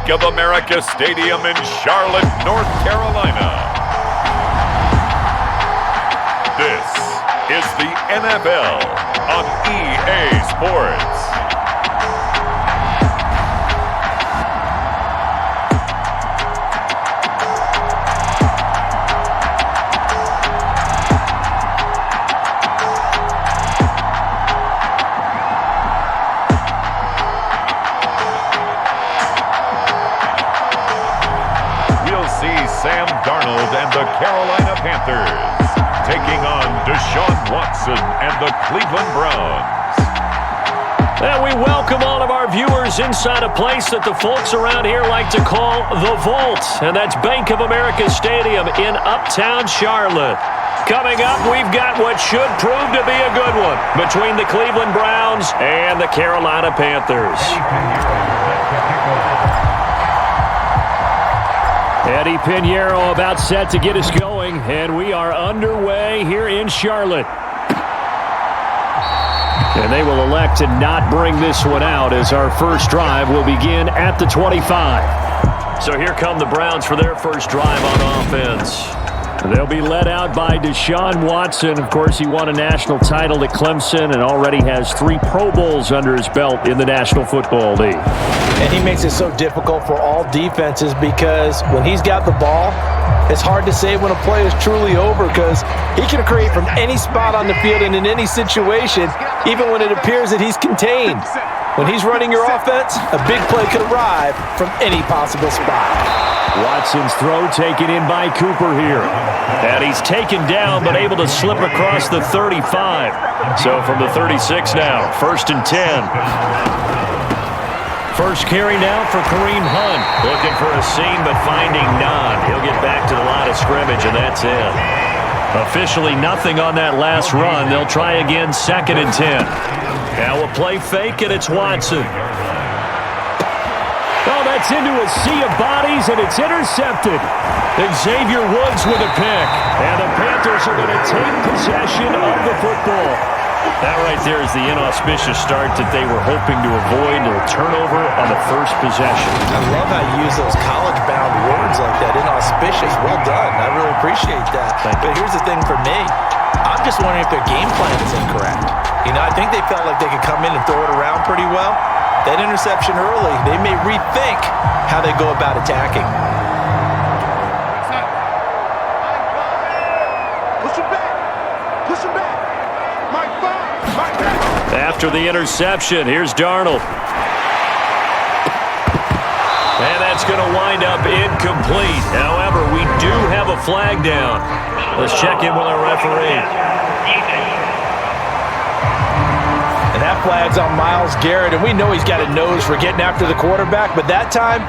Bank of America Stadium in Charlotte, North Carolina. This is the NFL on EA Sports. Sam Darnold and the Carolina Panthers taking on Deshaun Watson and the Cleveland Browns. And we welcome all of our viewers inside a place that the folks around here like to call the Vault, and that's Bank of America Stadium in Uptown Charlotte. Coming up, we've got what should prove to be a good one between the Cleveland Browns and the Carolina Panthers. Eddie Pinheiro about set to get us going, and we are underway here in Charlotte. And they will elect to not bring this one out as our first drive will begin at the 25. So here come the Browns for their first drive on offense. They'll be led out by Deshaun Watson. Of course, he won a national title at Clemson and already has 3 Pro Bowls under his belt in the National Football League. And he makes it so difficult for all defenses because when he's got the ball, it's hard to say when a play is truly over because he can create from any spot on the field and in any situation, even when it appears that he's contained. When he's running your offense, a big play could arrive from any possible spot. Watson's throw taken in by Cooper here. And he's taken down but able to slip across the 35. So from the 36 now, 1st and 10. First carry now for Kareem Hunt. Looking for a seam but finding none. He'll get back to the line of scrimmage and that's it. Officially nothing on that last run. They'll try again 2nd and 10. Now a play fake and it's Watson. Oh, that's into a sea of bodies, and it's intercepted. Xavier Woods with a pick. And the Panthers are going to take possession of the football. That right there is the inauspicious start that they were hoping to avoid. A turnover on the first possession. I love how you use those college-bound words like that. Inauspicious. Well done. I really appreciate that. But here's the thing for me. I'm just wondering if their game plan is incorrect. You know, I think they felt like they could come in and throw it around pretty well. That interception early, they may rethink how they go about attacking. Push it back. Push it back. Mike back. After the interception, here's Darnold. And that's going to wind up incomplete. However, we do have a flag down. Let's check in with our referee. And that flag's on Myles Garrett, and we know he's got a nose for getting after the quarterback, but that time,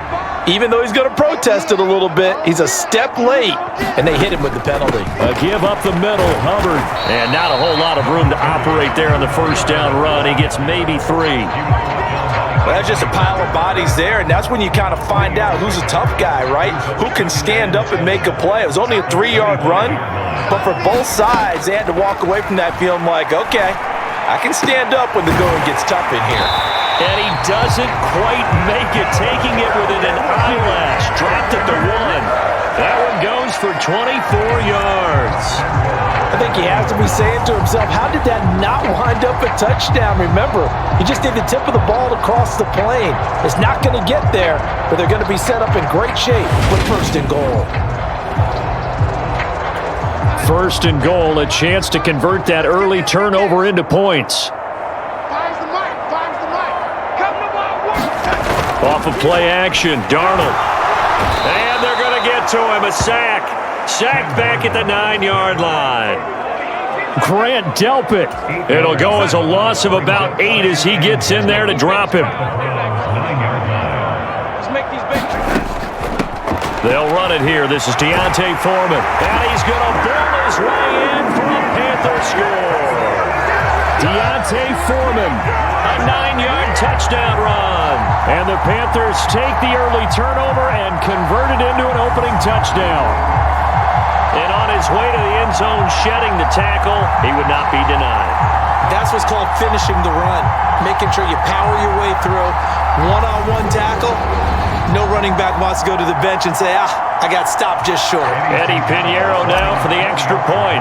even though he's going to protest it a little bit, he's a step late, and they hit him with the penalty. A give up the middle, Hubbard. And not a whole lot of room to operate there on the first down run. He gets maybe 3. Well, that's just a pile of bodies there, and that's when you kind of find out who's a tough guy, right? Who can stand up and make a play. It was only a 3-yard run, but for both sides, they had to walk away from that feeling like, okay, I can stand up when the going gets tough in here. And he doesn't quite make it, taking it within an eyelash. Dropped at the 1. That one goes for 24 yards. I think he has to be saying to himself, how did that not wind up a touchdown? Remember, he just did the tip of the ball across the plane. It's not going to get there, but they're going to be set up in great shape with 1st and goal. 1st and goal, a chance to convert that early turnover into points. Fires the mic. Fires the mic. Come to my work. Off of play action, Darnold. And they're going to get to him, a sack. Sacked back at the 9-yard line. Grant Delpit. It'll go as a loss of about 8 as he gets in there to drop him. They'll run it here. This is Deontay Foreman. And he's going to build his way in for a Panther score. Deontay Foreman, a 9-yard touchdown run. And the Panthers take the early turnover and convert it into an opening touchdown. And on his way to the end zone, shedding the tackle, he would not be denied. That's what's called finishing the run. Making sure you power your way through. One-on-one tackle. No running back wants to go to the bench and say, I got stopped just short. Eddie Pinheiro now for the extra point.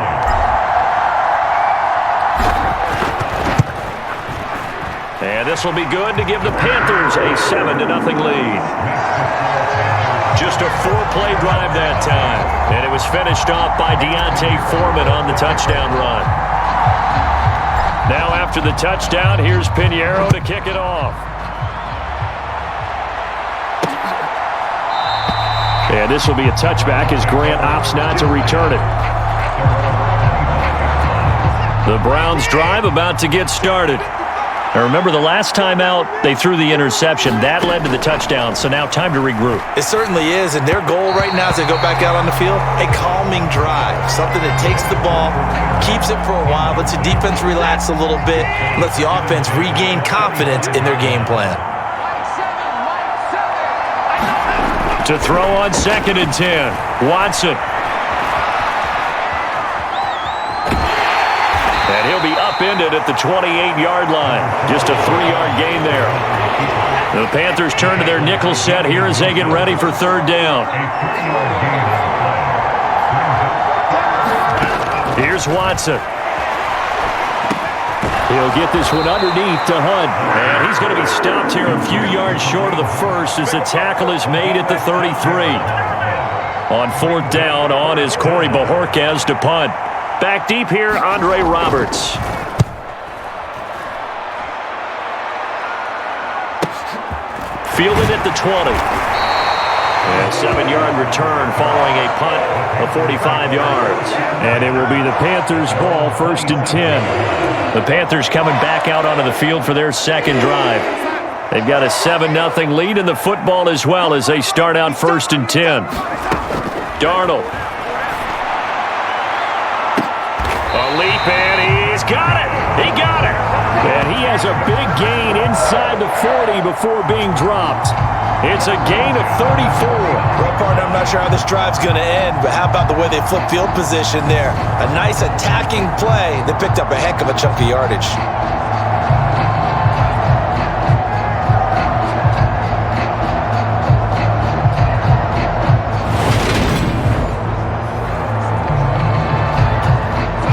And this will be good to give the Panthers a 7-0 lead. Just a 4-play drive that time. And it was finished off by D'Onta Foreman on the touchdown run. Now after the touchdown, here's Pinheiro to kick it off. And this will be a touchback as Grant opts not to return it. The Browns drive about to get started. Now remember, the last time out, they threw the interception. That led to the touchdown, so now time to regroup. It certainly is, and their goal right now as they go back out on the field, a calming drive. Something that takes the ball, keeps it for a while, lets the defense relax a little bit, lets the offense regain confidence in their game plan. To throw on 2nd and 10, Watson. And he'll be upended at the 28-yard line. Just a 3-yard gain there. The Panthers turn to their nickel set here as they get ready for 3rd down. Here's Watson. He'll get this one underneath to Hunt. And he's going to be stopped here a few yards short of the first as the tackle is made at the 33. On 4th down, on is Corey Bojorquez to punt. Back deep here, Andre Roberts. Fielded at the 20. And 7-yard return following a punt of 45 yards. And it will be the Panthers' ball, 1st and 10. The Panthers coming back out onto the field for their 2nd drive. They've got a 7-0 lead in the football as well as they start out 1st and 10. Darnold. A leap, and he's got it. He got it. And he has a big gain inside the 40 before being dropped. It's a gain of 34. Well, partner, I'm not sure how this drive's going to end, but how about the way they flip field position there? A nice attacking play that picked up a heck of a chunk of yardage.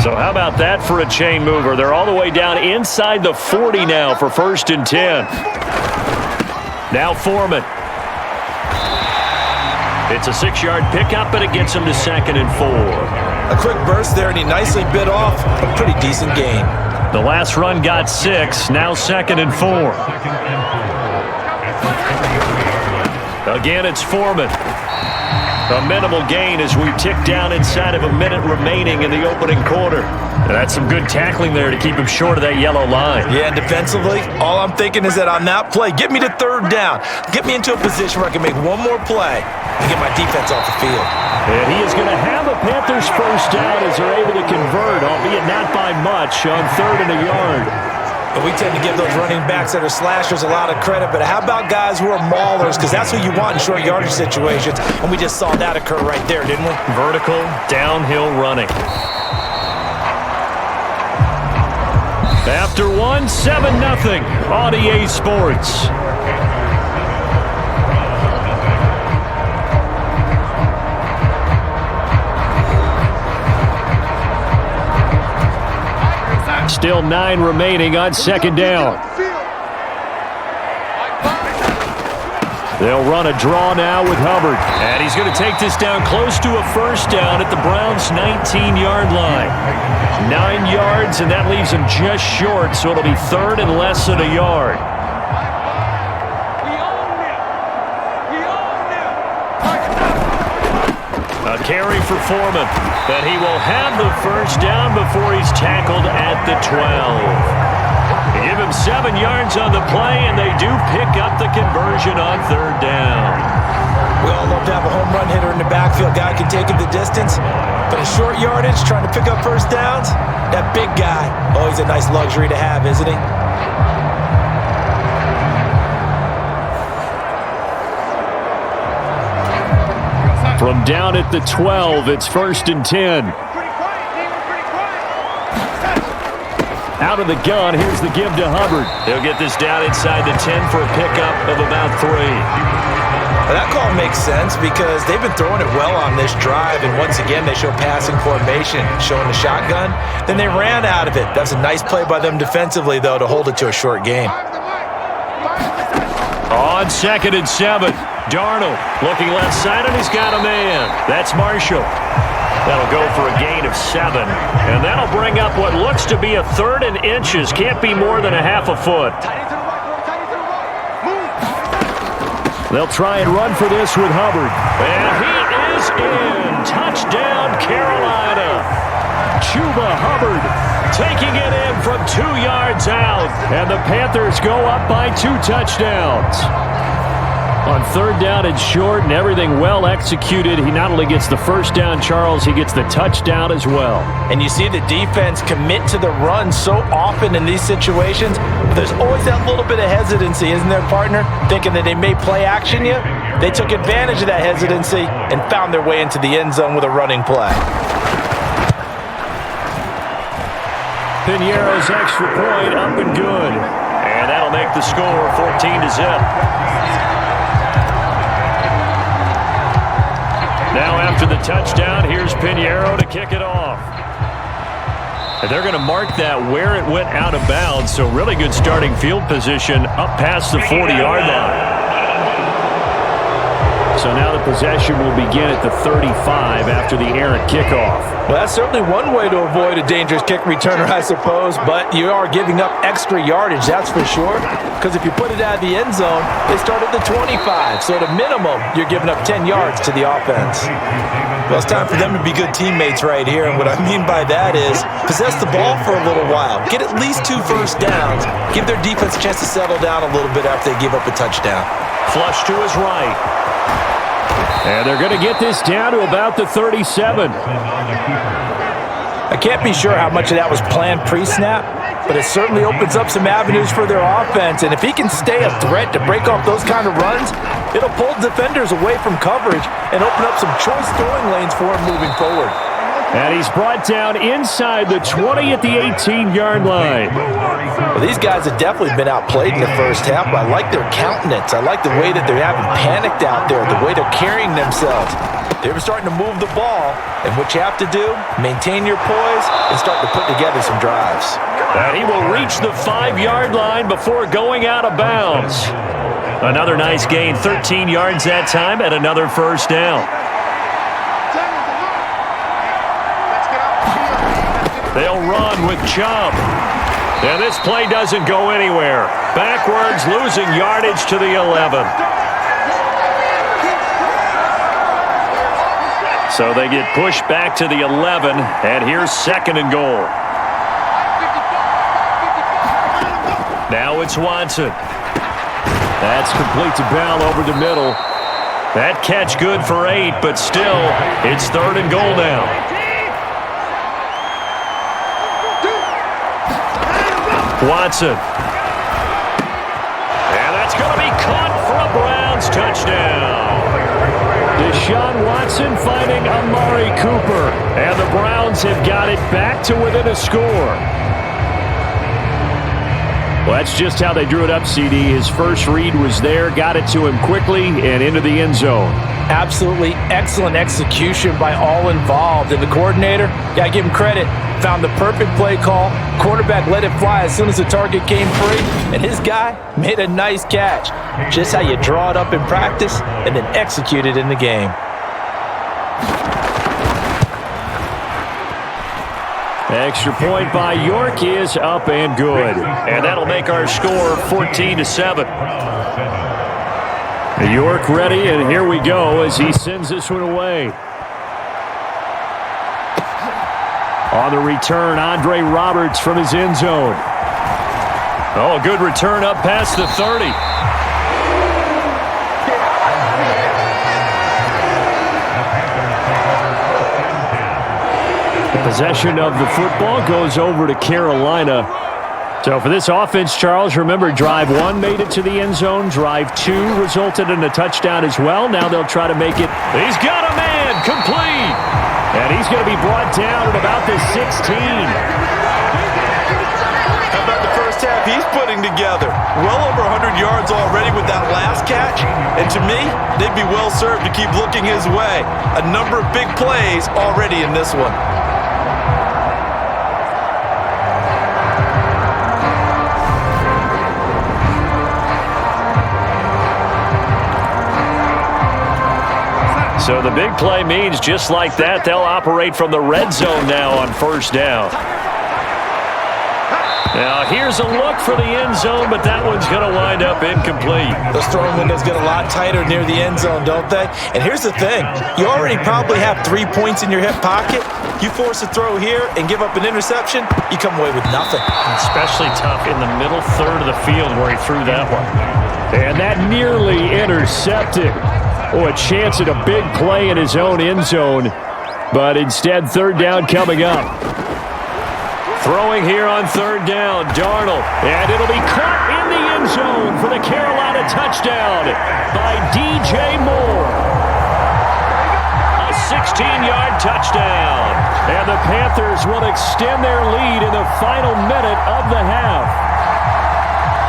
So how about that for a chain mover? They're all the way down inside the 40 now for 1st and 10. Now Foreman. It's a 6-yard pickup, but it gets him to 2nd and 4. A quick burst there, and he nicely bit off a pretty decent gain. The last run got 6, now 2nd and 4. Again, it's Foreman. A minimal gain as we tick down inside of a minute remaining in the opening quarter. And that's some good tackling there to keep him short of that yellow line. Yeah, and defensively, all I'm thinking is that on that play, get me to 3rd down. Get me into a position where I can make one more play and get my defense off the field. And he is going to have the Panthers 1st down as they're able to convert, albeit not by much, on 3rd and a yard. And we tend to give those running backs that are slashers a lot of credit, but how about guys who are maulers? Because that's who you want in short yardage situations, and we just saw that occur right there, didn't we? Vertical, downhill running. After one, 7-0 on EA Sports. Still 9 remaining on 2nd down. They'll run a draw now with Hubbard. And he's going to take this down close to a 1st down at the Browns' 19-yard line. 9 yards, and that leaves him just short, so it'll be 3rd and less than a yard. A carry for Foreman, but he will have the 1st down before he's tackled at the 12. They give him 7 yards on the play, and they do pick up the conversion on 3rd down. We all love to have a home run hitter in the backfield. Guy can take it the distance, but in short yardage, trying to pick up 1st downs, that big guy, always a nice luxury to have, isn't he? From down at the 12, it's 1st and 10. Out of the gun, here's the give to Hubbard. He'll get this down inside the 10 for a pickup of about 3. Well, that call makes sense because they've been throwing it well on this drive, and once again, they show passing formation, showing the shotgun. Then they ran out of it. That's a nice play by them defensively, though, to hold it to a short game. On 2nd and 7, Darnold looking left side, and he's got a man. That's Marshall. That'll go for a gain of 7, and that'll bring up what looks to be a 3rd and inches. Can't be more than a half a foot. They'll try and run for this with Hubbard. And he is in. Touchdown, Carolina. Chuba Hubbard taking it in from 2 yards out. And the Panthers go up by 2 touchdowns. On 3rd down and short and everything well executed, he not only gets the first down, Charles, he gets the touchdown as well. And you see the defense commit to the run so often in these situations, but there's always that little bit of hesitancy, isn't there, partner? Thinking that they may play action you. They took advantage of that hesitancy and found their way into the end zone with a running play. Piñeiro's extra point up and good. And that'll make the score 14-0. Now after the touchdown, here's Piñeiro to kick it off. And they're going to mark that where it went out of bounds, so really good starting field position up past the 40-yard line. So now the possession will begin at the 35 after the errant kickoff. Well, that's certainly one way to avoid a dangerous kick returner, I suppose, but you are giving up extra yardage, that's for sure, because if you put it out of the end zone, they start at the 25, so at a minimum, you're giving up 10 yards to the offense. Well, it's time for them to be good teammates right here, and what I mean by that is possess the ball for a little while, get at least 2 first downs, give their defense a chance to settle down a little bit after they give up a touchdown. Flush to his right. And they're going to get this down to about the 37. I can't be sure how much of that was planned pre-snap, but it certainly opens up some avenues for their offense. And if he can stay a threat to break off those kind of runs, it'll pull defenders away from coverage and open up some choice throwing lanes for him moving forward. And he's brought down inside the 20 at the 18-yard line. Well, these guys have definitely been outplayed in the first half, but I like their countenance. I like the way that they haven't panicked out there, the way they're carrying themselves. They're starting to move the ball, and what you have to do, maintain your poise and start to put together some drives. And he will reach the 5-yard line before going out of bounds. Another nice gain, 13 yards that time, and another first down. They'll run with Chubb. And this play doesn't go anywhere. Backwards, losing yardage to the 11. So they get pushed back to the 11, and here's 2nd and goal. Now it's Watson. That's complete to Bell over the middle. That catch good for 8, but still, it's 3rd and goal now. Watson. And that's going to be caught for a Browns touchdown. Deshaun Watson finding Amari Cooper. And the Browns have got it back to within a score. Well, that's just how they drew it up, CD. His first read was there, got it to him quickly, and into the end zone. Absolutely excellent execution by all involved. And the coordinator, got to give him credit, found the perfect play call. Quarterback let it fly as soon as the target came free. And his guy made a nice catch. Just how you draw it up in practice and then execute it in the game. Extra point by York is up and good. And that'll make our score 14-7. York ready, and here we go as he sends this one away. On the return, Andre Roberts from his end zone. Oh, a good return up past the 30. Possession of the football goes over to Carolina. So for this offense, Charles, remember, drive 1 made it to the end zone. Drive 2 resulted in a touchdown as well. Now they'll try to make it. He's got a man, complete. And he's going to be brought down at about the 16. How about the first half he's putting together. Well over 100 yards already with that last catch. And to me, they'd be well served to keep looking his way. A number of big plays already in this one. So the big play means just like that, they'll operate from the red zone now on first down. Now here's a look for the end zone, but that one's going to wind up incomplete. Those throwing windows get a lot tighter near the end zone, don't they? And here's the thing. You already probably have 3 points in your hip pocket. You force a throw here and give up an interception, you come away with nothing. Especially tough in the middle third of the field where he threw that one. And that nearly intercepted. Oh, a chance at a big play in his own end zone. But instead, third down coming up. Throwing here on third down, Darnold. And it'll be caught in the end zone for the Carolina touchdown by DJ Moore. A 16-yard touchdown. And the Panthers will extend their lead in the final minute of the half.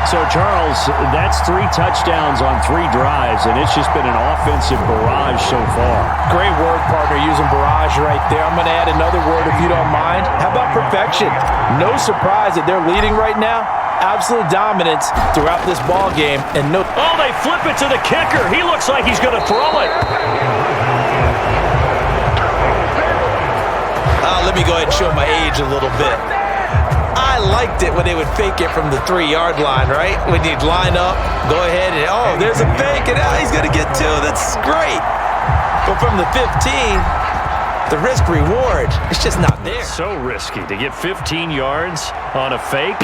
So, Charles, that's 3 touchdowns on 3 drives, and it's just been an offensive barrage so far. Great word, partner, using barrage right there. I'm going to add another word if you don't mind. How about perfection? No surprise that they're leading right now. Absolute dominance throughout this ball game. And no. Oh, they flip it to the kicker. He looks like he's going to throw it. Let me go ahead and show my age a little bit. I liked it when they would fake it from the 3-yard line, right? When you'd line up, go ahead and, oh, there's a fake, and he's going to get 2. That's great. But from the 15, the risk-reward, it's just not there. So risky to get 15 yards on a fake.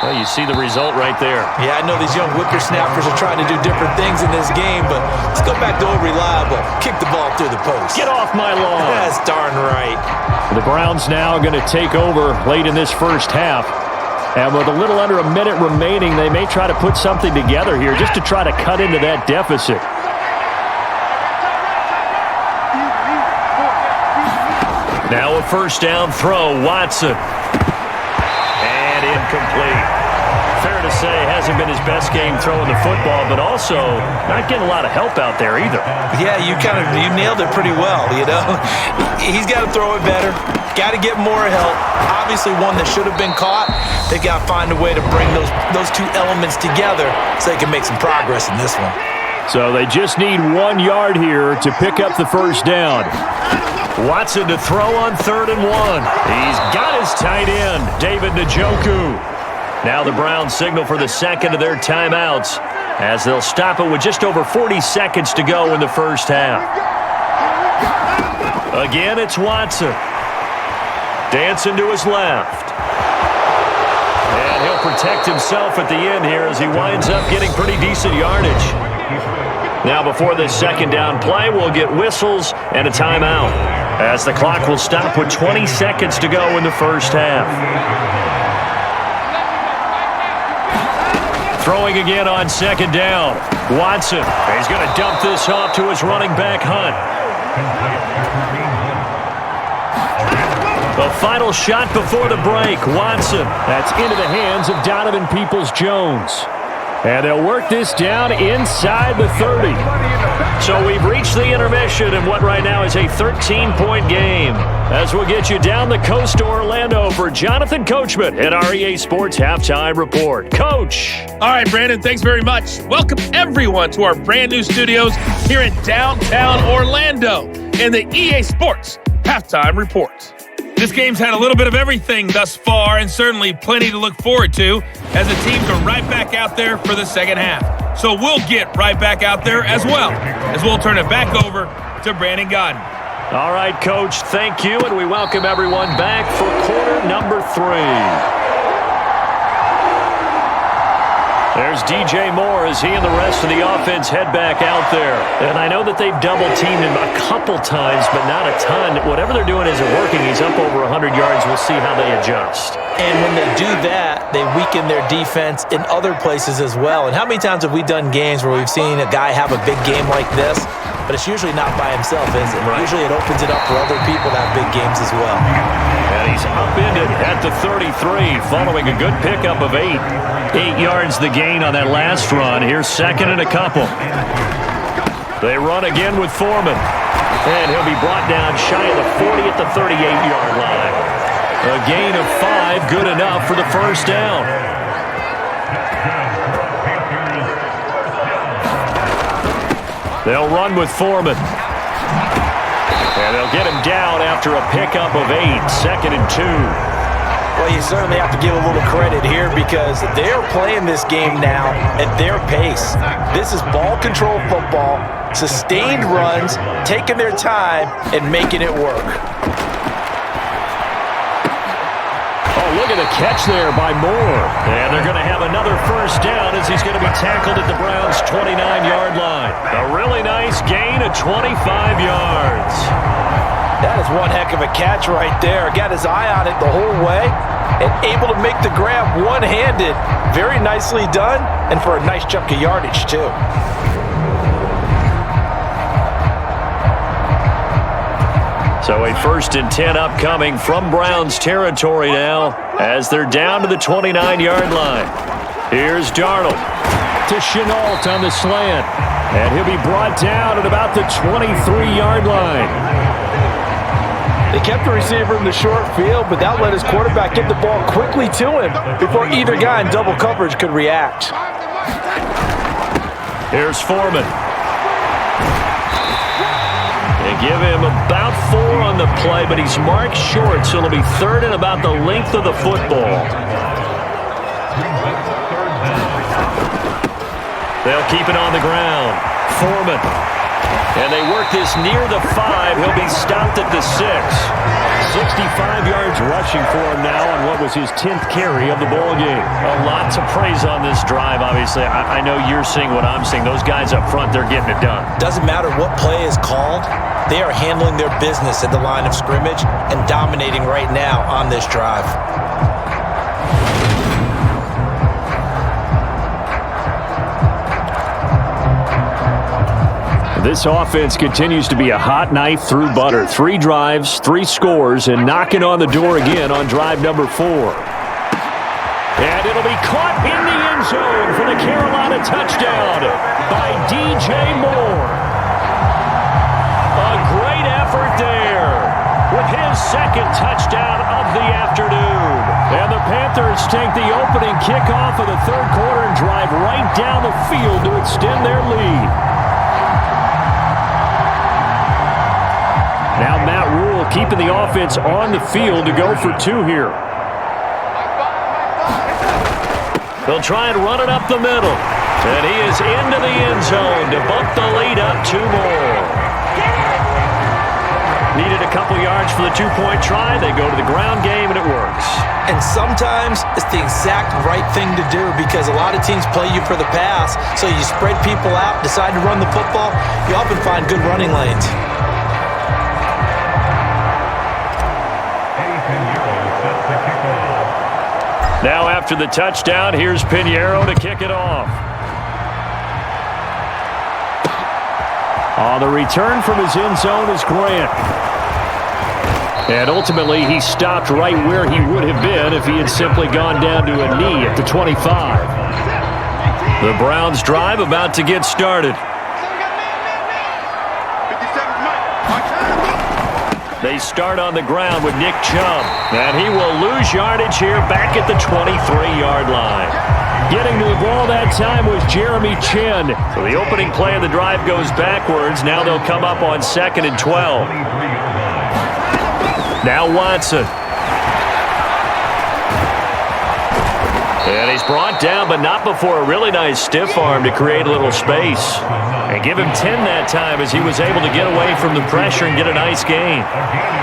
Well, you see the result right there. Yeah, I know these young whippersnappers are trying to do different things in this game, but let's go back to old reliable. Kick the ball through the post. Get off my lawn. That's darn right. The Browns now going to take over late in this first half. And with a little under a minute remaining, they may try to put something together here just to try to cut into that deficit. Now a first down throw, Watson. And incomplete. Fair to say, hasn't been his best game throwing the football, but also not getting a lot of help out there either. Yeah, you nailed it pretty well, you know. He's got to throw it better. Got to get more help. Obviously one that should have been caught. They got to find a way to bring those 2 elements together so they can make some progress in this one. So they just need 1 yard here to pick up the first down. Watson to throw on 3rd and 1. He's got his tight end, David Njoku. Now the Browns signal for the second of their timeouts as they'll stop it with just over 40 seconds to go in the first half. Again, it's Watson. Dancing to his left. And he'll protect himself at the end here as he winds up getting pretty decent yardage. Now before this second down play, we'll get whistles and a timeout as the clock will stop with 20 seconds to go in the first half. Throwing again on second down. Watson. He's going to dump this off to his running back, Hunt. The final shot before the break. Watson. That's into the hands of Donovan Peoples-Jones. And they'll work this down inside the 30. So we've reached the intermission in what right now is a 13-point game. As we'll get you down the coast to Orlando for Jonathan Coachman at our EA Sports Halftime Report. Coach. All right, Brandon, thanks very much. Welcome, everyone, to our brand new studios here in downtown Orlando in the EA Sports Halftime Report. This game's had a little bit of everything thus far and certainly plenty to look forward to as the teams are right back out there for the second half. So we'll get right back out there as well as we'll turn it back over to Brandon Godden. All right, Coach, thank you, and we welcome everyone back for quarter number 3. There's DJ Moore as he and the rest of the offense head back out there. And I know that they've double-teamed him a couple times, but not a ton. Whatever they're doing isn't working. He's up over 100 yards. We'll see how they adjust. And when they do that, they weaken their defense in other places as well. And how many times have we done games where we've seen a guy have a big game like this, but it's usually not by himself, is it? Right. Usually it opens it up for other people to have big games as well. And he's upended at the 33 following a good pickup of 8. 8 yards the gain on that last run. Here's second and a couple. They run again with Foreman. And he'll be brought down shy of the 40 at the 38-yard line. A gain of 5, good enough for the first down. They'll run with Foreman. And they'll get him down after a pickup of 8, second and 2. Well, you certainly have to give a little credit here because they're playing this game now at their pace. This is ball control football, sustained runs, taking their time, and making it work. Oh, look at the catch there by Moore. And they're going to have another first down as he's going to be tackled at the Browns' 29-yard line. A really nice gain of 25 yards. That is one heck of a catch right there. Got his eye on it the whole way and able to make the grab one-handed. Very nicely done and for a nice chunk of yardage, too. So a 1st and 10 upcoming from Browns territory now as they're down to the 29-yard line. Here's Darnold to Chenault on the slant. And he'll be brought down at about the 23-yard line. They kept the receiver in the short field, but that let his quarterback get the ball quickly to him before either guy in double coverage could react. Here's Foreman. They give him about 4 on the play, but he's marked short, so it'll be 3rd and about the length of the football. They'll keep it on the ground. Foreman. And they work this near the 5. He'll be stopped at the 6. 65 yards rushing for him now on what was his 10th carry of the ball game. A lot to praise on this drive, obviously. I know you're seeing what I'm seeing. Those guys up front, they're getting it done. Doesn't matter what play is called. They are handling their business at the line of scrimmage and dominating right now on this drive. This offense continues to be a hot knife through butter. 3 drives, 3 scores, and knocking on the door again on drive number 4. And it'll be caught in the end zone for the Carolina touchdown by DJ Moore. A great effort there with his 2nd touchdown of the afternoon. And the Panthers take the opening kickoff of the 3rd quarter and drive right down the field to extend their lead. Now Matt Rule keeping the offense on the field to go for 2 here. They'll try and run it up the middle. And he is into the end zone to bump the lead up 2 more. Needed a couple yards for the 2-point try. They go to the ground game, and it works. And sometimes it's the exact right thing to do because a lot of teams play you for the pass. So you spread people out, decide to run the football. You often find good running lanes. Now after the touchdown, here's Pinheiro to kick it off. On the return from his end zone is Grant. And ultimately, he stopped right where he would have been if he had simply gone down to a knee at the 25. The Browns drive about to get started. They start on the ground with Nick Chubb. And he will lose yardage here back at the 23-yard line. Getting to the ball that time was Jeremy Chin. So the opening play of the drive goes backwards. Now they'll come up on 2nd and 12. Now Watson. And he's brought down, but not before a really nice stiff arm to create a little space. And give him 10 that time as he was able to get away from the pressure and get a nice gain.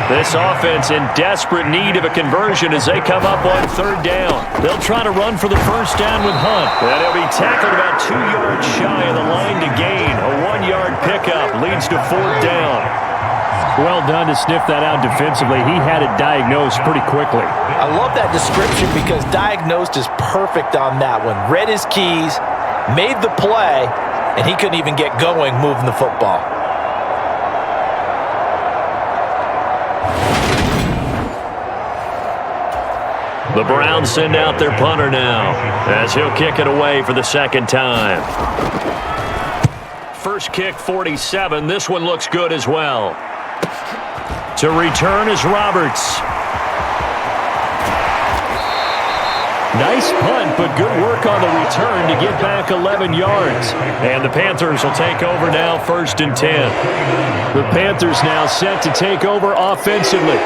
This offense in desperate need of a conversion as they come up on 3rd down. They'll try to run for the first down with Hunt. And he'll be tackled about 2 yards shy of the line to gain. A 1-yard pickup leads to 4th down. Well done to sniff that out defensively. He had it diagnosed pretty quickly. I love that description because diagnosed is perfect on that one. Read his keys, made the play, and he couldn't even get going moving the football. The Browns send out their punter now as he'll kick it away for the second time. First kick, 47. This one looks good as well. To return is Roberts. Nice punt, but good work on the return to get back 11 yards. And the Panthers will take over now, 1st and 10. The Panthers now set to take over offensively.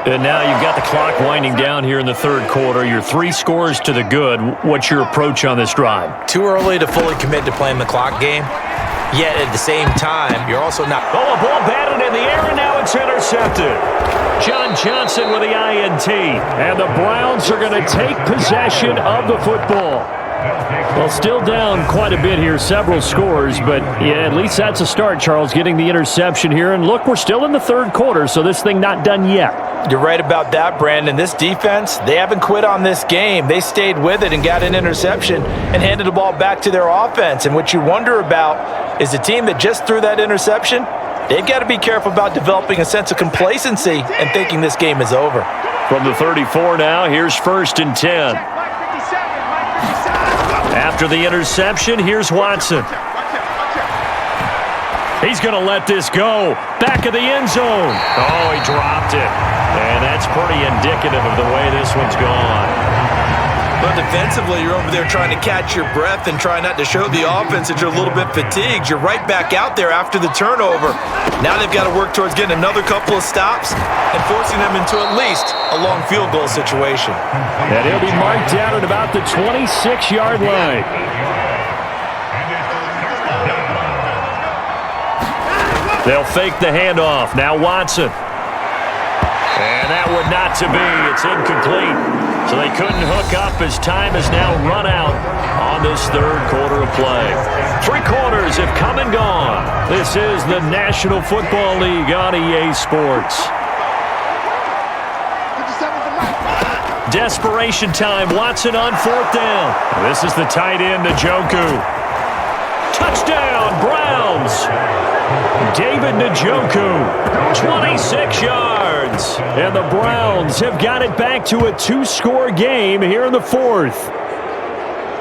And now you've got the clock winding down here in the third quarter. You're 3 scores to the good. What's your approach on this drive? Too early to fully commit to playing the clock game. Yet at the same time, you're also not... Oh, a ball batted in the air, and now it's intercepted. John Johnson with the INT. And the Browns are going to take possession of the football. Well, still down quite a bit here, several scores, but yeah, at least that's a start, Charles, getting the interception here. And look, we're still in the third quarter, so this thing not done yet. You're right about that, Brandon. This defense, they haven't quit on this game. They stayed with it and got an interception and handed the ball back to their offense. And what you wonder about is the team that just threw that interception, they've got to be careful about developing a sense of complacency and thinking this game is over. From the 34 now, here's 1st and 10. After the interception, here's Watson. He's going to let this go. Back of the end zone. Oh, he dropped it. And that's pretty indicative of the way this one's gone. But defensively, you're over there trying to catch your breath and try not to show the offense that you're a little bit fatigued. You're right back out there after the turnover. Now they've got to work towards getting another couple of stops and forcing them into at least a long field goal situation. And he'll be marked down at about the 26-yard line. They'll fake the handoff. Now Watson. And that would not to be. It's incomplete. So they couldn't hook up as time has now run out on this third quarter of play. 3 quarters have come and gone. This is the National Football League on EA Sports. Desperation time. Watson on 4th down. This is the tight end, Njoku. Touchdown, Browns. David Njoku, 26 yards. And the Browns have got it back to a 2-score game here in the 4th.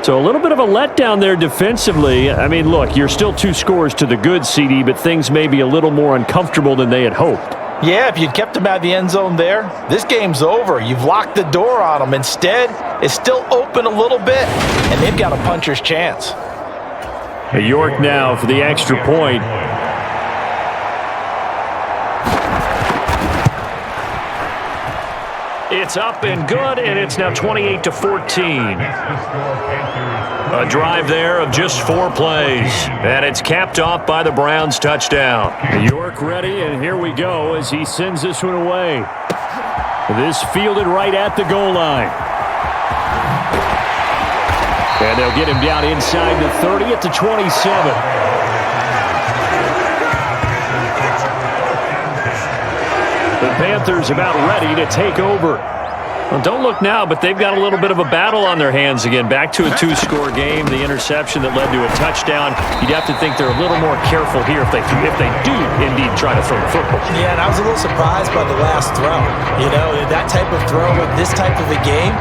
So a little bit of a letdown there defensively. I mean, look, you're still 2 scores to the good, CD, but things may be a little more uncomfortable than they had hoped. Yeah, if you'd kept them out of the end zone there, this game's over. You've locked the door on them. Instead, it's still open a little bit, and they've got a puncher's chance. York now for the extra point. It's up and good, and it's now 28-14. A drive there of just 4 plays, and it's capped off by the Browns' touchdown. York ready, and here we go as he sends this one away. This fielded right at the goal line. And they'll get him down inside the 30 at the 27. The Panthers about ready to take over. Well, don't look now, but they've got a little bit of a battle on their hands again. Back to a 2-score game. The interception that led to a touchdown. You'd have to think they're a little more careful here if they do indeed try to throw the football. Yeah, and I was a little surprised by the last throw. You know, that type of throw with this type of a game,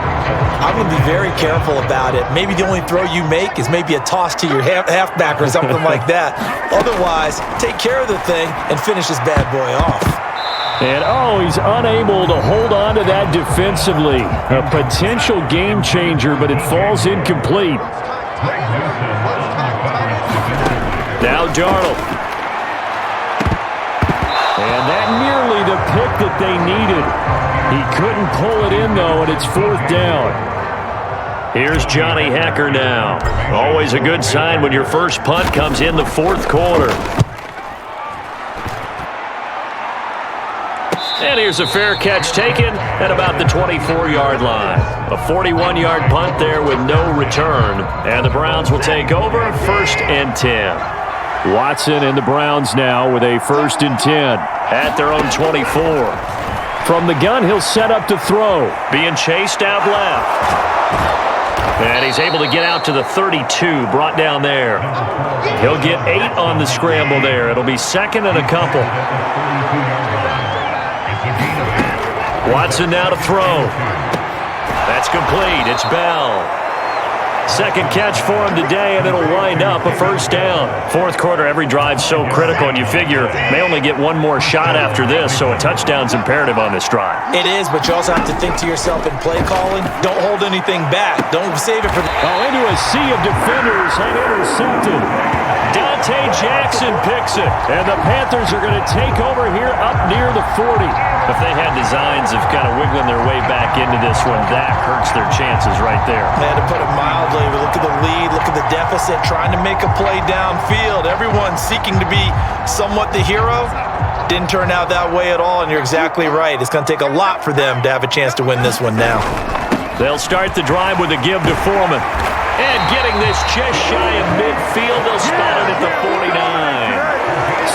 I'm going to be very careful about it. Maybe the only throw you make is maybe a toss to your halfback or something like that. Otherwise, take care of the thing and finish this bad boy off. And, he's unable to hold on to that defensively. A potential game changer, but it falls incomplete. Now Darnold. And that nearly the pick that they needed. He couldn't pull it in, though, and it's 4th down. Here's Johnny Hekker now. Always a good sign when your first punt comes in the 4th quarter. And here's a fair catch taken at about the 24-yard line. A 41-yard punt there with no return. And the Browns will take over 1st and 10. Watson and the Browns now with a 1st and 10 at their own 24. From the gun, he'll set up to throw. Being chased out left. And he's able to get out to the 32, brought down there. He'll get 8 on the scramble there. It'll be 2nd and a couple. Watson now to throw. That's complete. It's Bell. Second catch for him today, and it'll wind up a first down. Fourth quarter, every drive's so critical, and you figure they only get one more shot after this, so a touchdown's imperative on this drive. It is, but you also have to think to yourself in play calling, don't hold anything back. Don't save it for the... Oh, into a sea of defenders and intercepted. Dante Jackson picks it, and the Panthers are going to take over here up near the 40. If they had designs of kind of wiggling their way back into this one, that hurts their chances right there. Man, to put it mildly, look at the lead, look at the deficit, trying to make a play downfield. Everyone seeking to be somewhat the hero. Didn't turn out that way at all, and you're exactly right. It's going to take a lot for them to have a chance to win this one now. They'll start the drive with a give to Foreman. And getting this just shy of midfield, they'll spot it at the 49.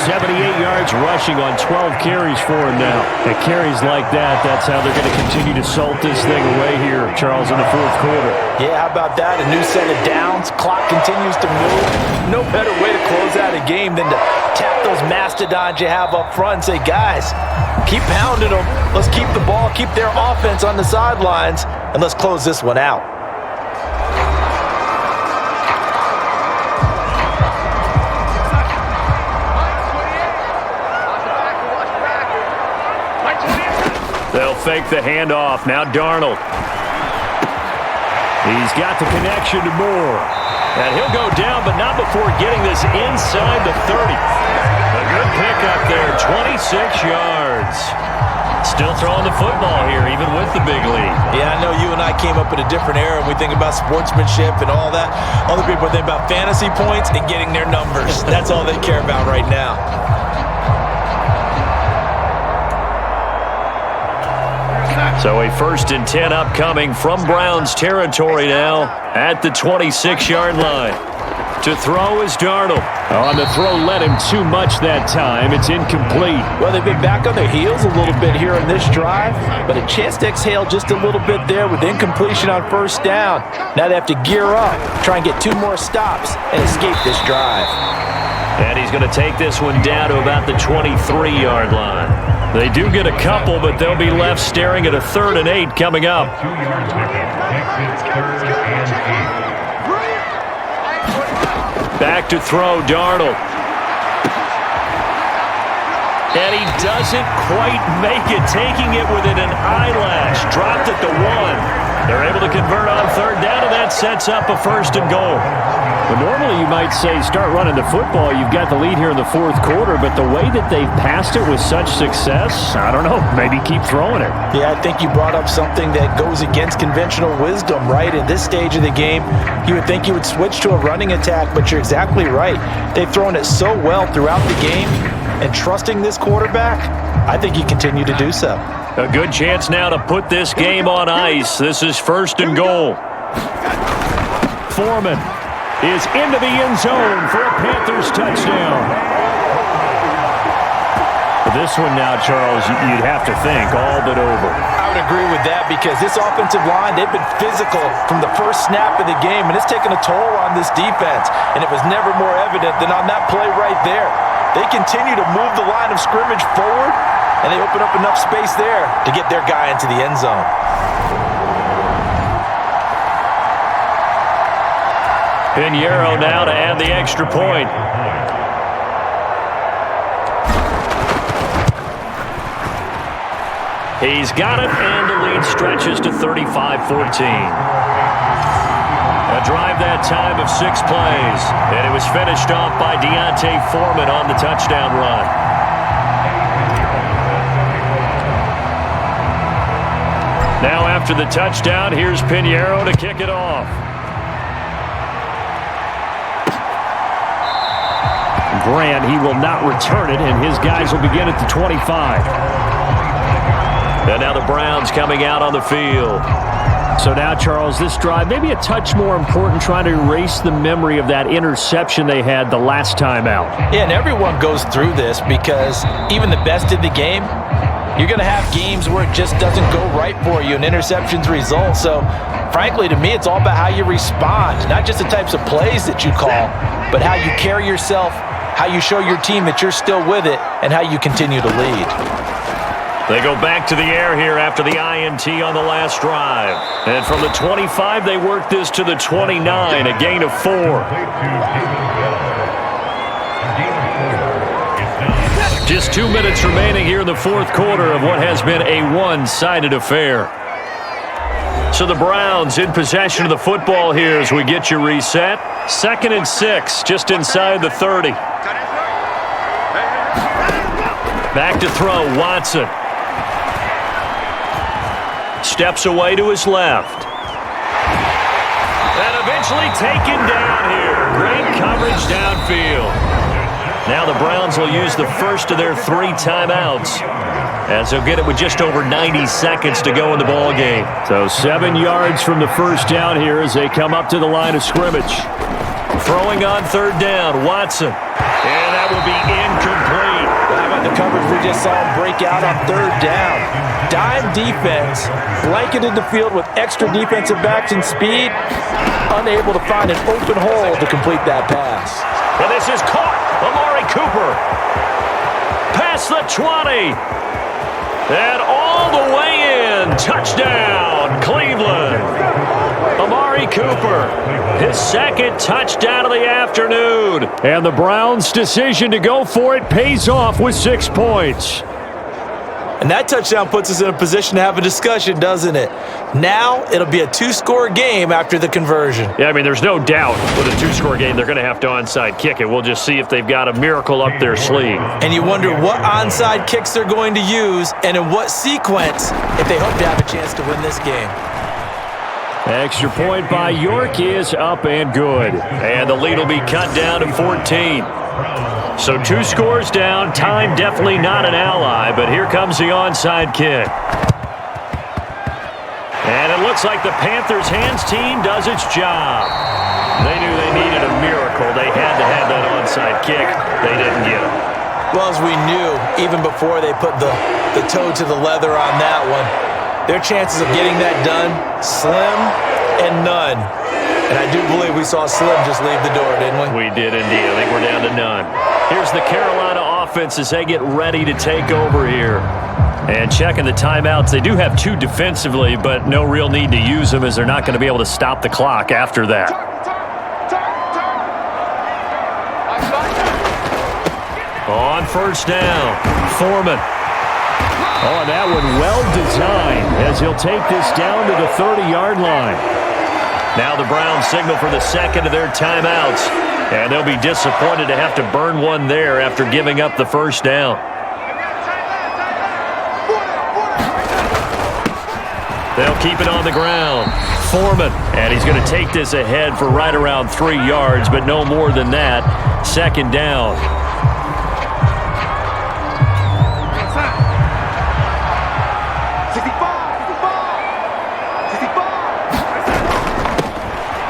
78 yards rushing on 12 carries for him now. At carries like that, that's how they're going to continue to salt this thing away here, Charles, in the fourth quarter. Yeah, how about that? A new set of downs. Clock continues to move. No better way to close out a game than to tap those mastodons you have up front and say, guys, keep pounding them. Let's keep the ball, keep their offense on the sidelines, and let's close this one out. They'll fake the handoff. Now Darnold. He's got the connection to Moore. And he'll go down, but not before getting this inside the 30. A good pickup there, 26 yards. Still throwing the football here, even with the big lead. Yeah, I know you and I came up in a different era, and we think about sportsmanship and all that. Other people think about fantasy points and getting their numbers. That's all they care about right now. So a 1st and 10 upcoming from Browns territory now at the 26-yard line. To throw is Darnold. On the throw, led him too much that time. It's incomplete. Well, they've been back on their heels a little bit here in this drive, but a chance to exhale just a little bit there with incompletion on first down. Now they have to gear up, try and get 2 more stops, and escape this drive. And he's going to take this one down to about the 23-yard line. They do get a couple, but they'll be left staring at a 3rd and 8 coming up. Back to throw, Darnold. And he doesn't quite make it, taking it within an eyelash. Dropped at the 1. They're able to convert on 3rd down, and that sets up a 1st and goal. Well, normally you might say start running the football. You've got the lead here in the fourth quarter, but the way that they've passed it with such success, I don't know, maybe keep throwing it. Yeah, I think you brought up something that goes against conventional wisdom, right? At this stage of the game, you would think you would switch to a running attack, but you're exactly right. They've thrown it so well throughout the game, and trusting this quarterback, I think you continue to do so. A good chance now to put this game on ice. This is 1st and goal. Foreman is into the end zone for a Panthers touchdown. This one now, Charles, you'd have to think all but over. I would agree with that because this offensive line, they've been physical from the first snap of the game, and it's taken a toll on this defense, and it was never more evident than on that play right there. They continue to move the line of scrimmage forward, and they open up enough space there to get their guy into the end zone. Pinheiro now to add the extra point. He's got it, and the lead stretches to 35-14. A drive that time of 6 plays, and it was finished off by Deontay Foreman on the touchdown run. Now after the touchdown, here's Pinheiro to kick it off. Grant, he will not return it, and his guys will begin at the 25. And now the Browns coming out on the field. So now, Charles, this drive maybe a touch more important, trying to erase the memory of that interception they had the last time out. Yeah, and everyone goes through this because even the best in the game, you're going to have games where it just doesn't go right for you and interceptions result. So, frankly, to me, it's all about how you respond, not just the types of plays that you call, but how you carry yourself, how you show your team that you're still with it, and how you continue to lead. They go back to the air here after the INT on the last drive. And from the 25, they work this to the 29, a gain of 4. Just 2 minutes remaining here in the fourth quarter of what has been a one-sided affair. So the Browns in possession of the football here as we get you reset. 2nd and 6, just inside the 30. Back to throw, Watson. Steps away to his left. And eventually taken down here. Great coverage downfield. Now the Browns will use the first of their 3 timeouts, as they'll get it with just over 90 seconds to go in the ball game. So 7 yards from the first down here as they come up to the line of scrimmage. Throwing on 3rd down, Watson. And that will be incomplete. How about the coverage we just saw him break out on 3rd down? Dime defense, blanketed the field with extra defensive backs and speed, unable to find an open hole to complete that pass. And this is caught. Amari Cooper. Past the 20. And all the way in. Touchdown, Cleveland. Amari Cooper, his 2nd touchdown of the afternoon. And the Browns' decision to go for it pays off with 6 points. And that touchdown puts us in a position to have a discussion, doesn't it? Now it'll be a 2-score game after the conversion. Yeah, I mean, there's no doubt with a 2-score game they're going to have to onside kick it. We'll just see if they've got a miracle up their sleeve. And you wonder what onside kicks they're going to use and in what sequence if they hope to have a chance to win this game. Extra point by York is up and good. And the lead will be cut down to 14. So 2 scores down. Time definitely not an ally, but here comes the onside kick. And it looks like the Panthers hands team does its job. They knew they needed a miracle. They had to have that onside kick. They didn't get it. Well, as we knew, even before they put the toe to the leather on that one, their chances of getting that done, slim and none. And I do believe we saw Slim just leave the door, didn't we? We did indeed. I think we're down to none. Here's the Carolina offense as they get ready to take over here. And checking the timeouts, they do have 2 defensively, but no real need to use them as they're not going to be able to stop the clock after that. On 1st down, Foreman. Oh, and that one well designed as he'll take this down to the 30-yard line. Now the Browns signal for the 2nd of their timeouts, and they'll be disappointed to have to burn one there after giving up the 1st down. They'll keep it on the ground. Foreman, and he's going to take this ahead for right around 3 yards, but no more than that. 2nd down.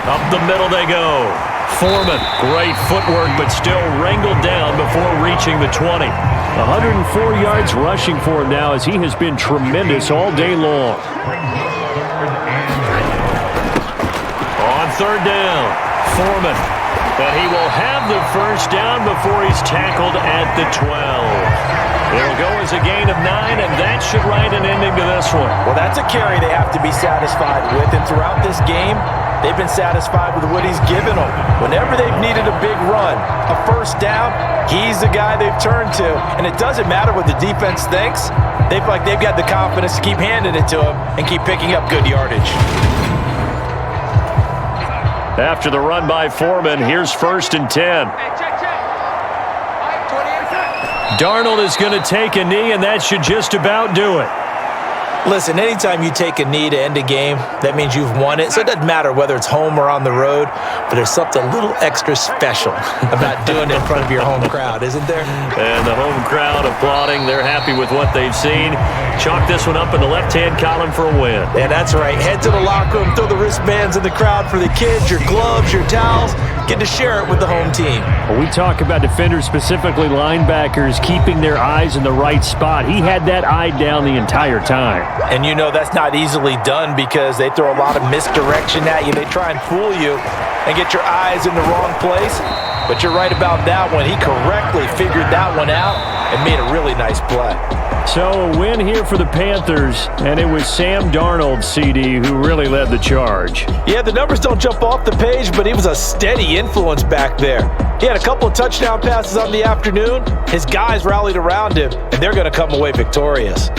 Up the middle they go. Foreman, great footwork, but still wrangled down before reaching the 20. 104 yards rushing for him now as he has been tremendous all day long. On 3rd down, Foreman. But he will have the 1st down before he's tackled at the 12. It'll go as a gain of 9, and that should write an ending to this one. Well, that's a carry they have to be satisfied with, and throughout this game, they've been satisfied with what he's given them. Whenever they've needed a big run, a 1st down, he's the guy they've turned to. And it doesn't matter what the defense thinks. They feel like they've got the confidence to keep handing it to him and keep picking up good yardage. After the run by Foreman, here's 1st and 10. Darnold is going to take a knee, and that should just about do it. Listen, anytime you take a knee to end a game, that means you've won it. So it doesn't matter whether it's home or on the road, but there's something a little extra special about doing it in front of your home crowd, isn't there? And the home crowd applauding. They're happy with what they've seen. Chalk this one up in the left-hand column for a win. Yeah, that's right. Head to the locker room, throw the wristbands in the crowd for the kids, your gloves, your towels. Get to share it with the home team. Well, we talk about defenders, specifically linebackers, keeping their eyes in the right spot. He had that eye down the entire time. And you know that's not easily done because they throw a lot of misdirection at you. They try and fool you and get your eyes in the wrong place. But you're right about that one. He correctly figured that one out and made a really nice play. So a win here for the Panthers, and it was Sam Darnold, CD, who really led the charge. Yeah, the numbers don't jump off the page, but he was a steady influence back there. He had a couple of touchdown passes on the afternoon. His guys rallied around him, and they're going to come away victorious.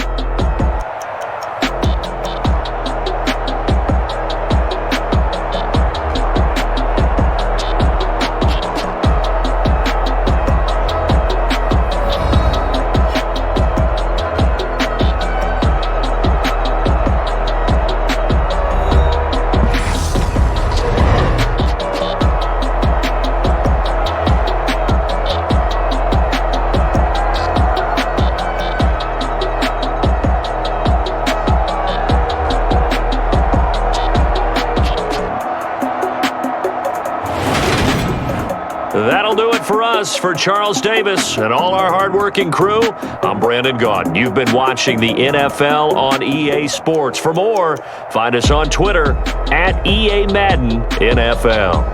That'll do it for us. For Charles Davis and all our hardworking crew, I'm Brandon Gaudin. You've been watching the NFL on EA Sports. For more, find us on Twitter at EA Madden NFL.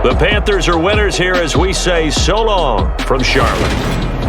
The Panthers are winners here as we say so long from Charlotte.